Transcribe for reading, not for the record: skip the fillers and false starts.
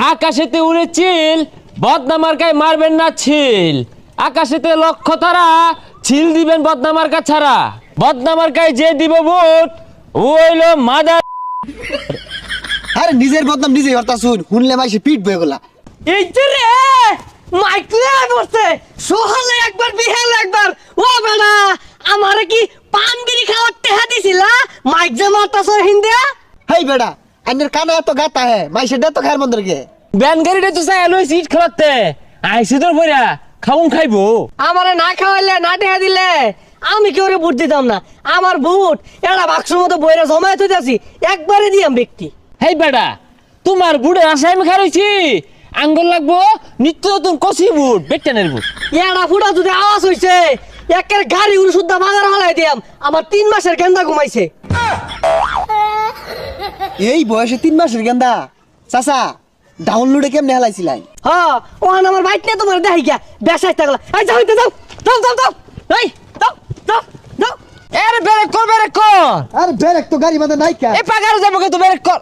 আকাশেতে উড়ে চিল, বদনা মার্কায় মারবেন না ছিল। আকাশেতে লক্ষ্য তারা, ছিল দিবেন বদনা মার্কা ছাড়া। বদনা মার্কায় যে দিব ভোট ও হইল মাদার। আরে নিজের বদনাম নিজেই হরতা শুন, শুনলে মাইসে পিট বয়ে গলা। এই যে রে মাইকলে বসে সোহালে একবার বিহালে একবার। ও বেড়া আমারে কি পানগিরি খাওয়ার টেহা দিছিলা? মাইক যে মারতাছ হিন্দিয়া। হেই বেড়া, আইনের কানে এত গাতা হে, মাইসে দে তো খায়ের মন্দির গে। ব্যান গাড়িটা তো চাই লই সিট খেলাতে আইসি তোর পয়রা খাউন খাইবো। আমারে না খাওয়াইলে না টেহা দিলে আমি কি ওরে ভোট দিতাম না। আমার ভোট এটা বাক্সর মতো বইরা জমায়ে থইতাছি, একবারে দিয়াম ব্যক্তি। হেই বেটা, তোমার বুড়ে আশায় আমি খাইছি। আঙ্গুল লাগবো নিত্য নতুন কষি বুট, বেটানের বুট। এড়া ফুটা যদি আওয়াজ হইছে একের গাড়ি উড়ে শুদ্ধা বাজার হলাই দিয়াম। আমার 3 মাসের গেন্দা ঘুমাইছে। এই বয়সে 3 মাসের গেন্দা চাচা ডাউনলোডে কেমনে হেলাইছিলাই? হ্যাঁ ওখানে আমার বাইক নিয়ে তোমার দেখাই গিয়া বেসাই থাকলা। এই যাও যাও যাও যাও যাও এই যাও যাও যাও। এর বেরেক কর, বেরেক কর। আরে ব্রেক তো গাড়ি মাঝে নাই কা। এ পাগারে যাবো কিন্তু বেরেক কর।